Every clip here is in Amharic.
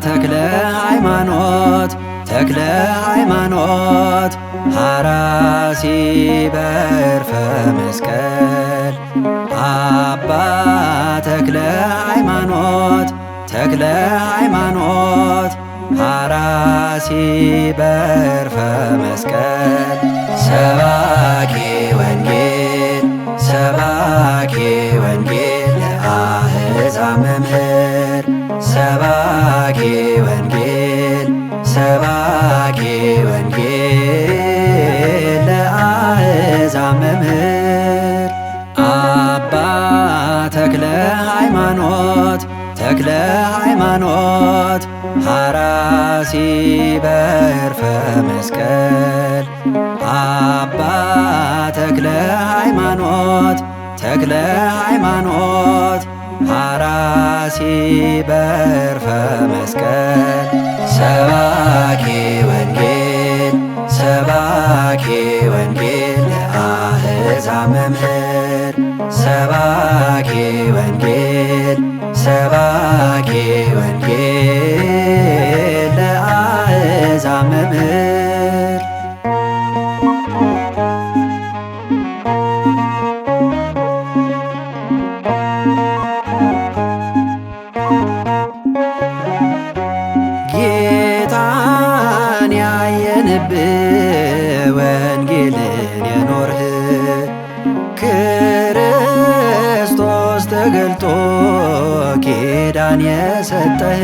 ተክለ ሃይማኖት ተክለ ሃይማኖት ሐራሲ በዕርፈ መስቀል አባ ተክለ ሃይማኖት ተክለ ሃይማኖት ሐራሲ በዕርፈ መስቀል ሰባኬ ወንጌል ሰባኬ ወንጌል ለአሕዛብ መምህር ሰባኬ ወንጌል ሰባኬ ወንጌል ለአሕዛብ መምህር አባ ተክለ ሃይማኖት ተክለ ሃይማኖት ሐራሲ በዕርፈ መስቀል አባ ተክለ ሃይማኖት ተክለ ሃይማኖት ሐራሲ በዕርፈ መስቀል ሰባኬ ወንጌል ሰባኬ ወንጌል ለአሕዛብ መምህር ሰባኬ ወንጌል ሰባኬ ወንጌል ለአሕዛብ መምህር ጌታን ያየንብህ ወንጌልን የኖርህ ክርስቶስ ተገልጦ ኪዳን የሰጠህ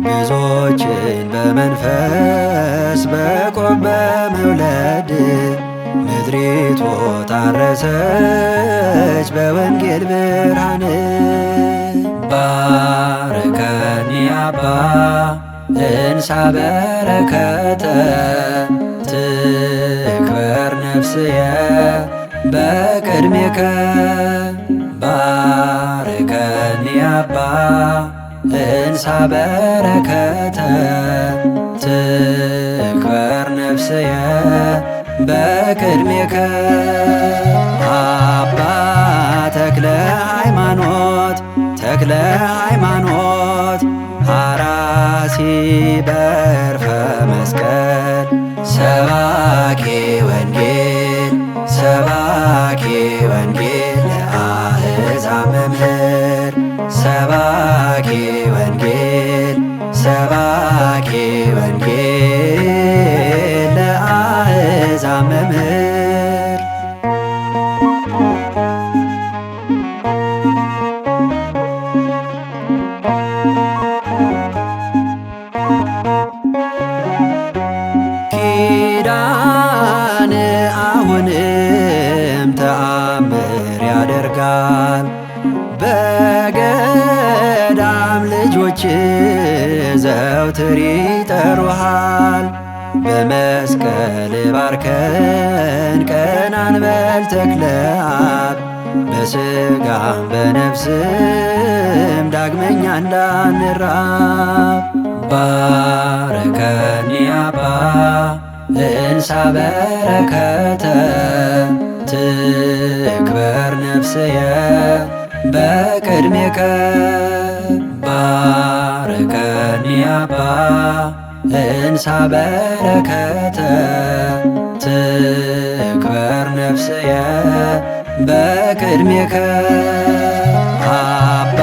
ብዙዎችን በመንፈስ በቆብ በመውለድ ምድሪቱ ታረሰች በወንጌል ብርሃን ባርከኒ አባ እንሳ በረከተ ትክበር ነፍስየ በቅድሜከ ባርከኒ አባ እንሳ በረከተ ትክበር ነፍስየ በቅድሜከ አባ ተክለ ሃይማኖት ተክለ ሃይማኖት ሐራሲ በዕርፈ መስቀል ሰባኬ ወንጌል ሰባኬ ወንጌል ለአሕዛብ መምህር ሰባኬ ወንጌል ሰባኬ ወንጌል ለአሕዛብ መምህር ኪዳን አሁንም ተአምር ያደርጋል በገዳም ልጆች ዘውትር ይጠሩሃል በመስቀል ባርከን ቀና እንበል ተክለ አብ በሥጋም በነፍስም ዳግመኛ እንዳንራብ ባርከኒ አባ እንሳ በረከተ ትክበር ነፍስየ በቅድሜከ ባርከኒ አባ እንሳ በረከተ ትክበር ነፍስየ በቅድሜከ አባ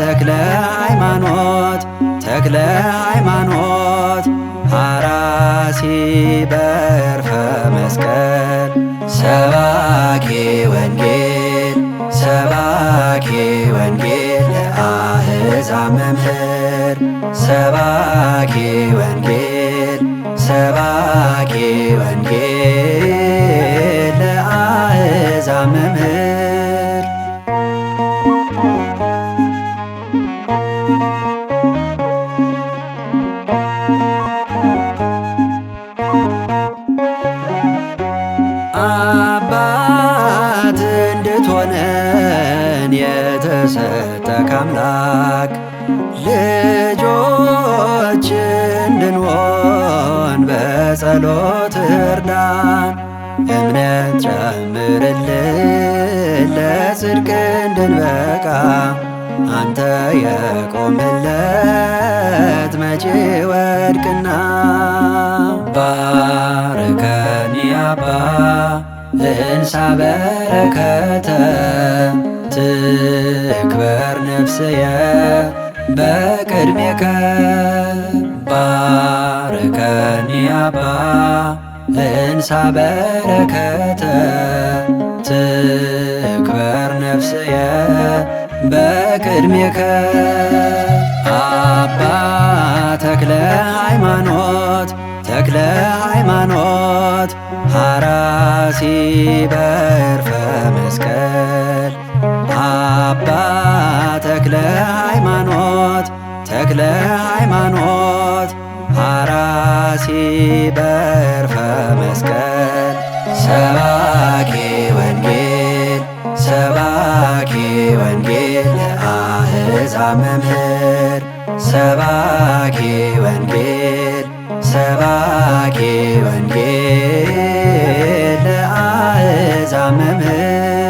ተክለ ሃይማኖት ተክለ ሃይማኖት ሐራሲ በዕርፈ መስቀል ሰባኬ ወንጌል ሰባኬ ወንጌል ለአሕዛብ መምህር ሰባኬ ወንጌል ሰባኬ ወንጌል ለአሕዛብ መምህር እናት እንድትሆነን የተሰጠ ከአምላክ ልጆች እንድንሆን በጸሎት እርዳን። እምነት ጨምርልን ለጽድቅ እንድንበቃ አንተ የቆምለት መቼ ወድቅና። ባርከኒ አባ እንሳ በረከተ ትክበር ነፍስየ በቅድሜከ። ባርከኒ አባ እንሳ በረከተ ትክበር ነፍስየ በቅድሜከ። አባ ተክለ ሃይማኖት ተክለ ሃይማኖት ሐራሲ በዕርፈ መስቀል። አባ ተክለ ሃይማኖት ተክለ ሃይማኖት ሐራሲ በዕርፈ መስቀል። ሰባኬ ወንጌል ሰባኬ ወንጌል ለአሕዛብ መምህር። ሰባኬ ወንጌል ሰባኬ ወንጌል ለአሕዛብ መምህር።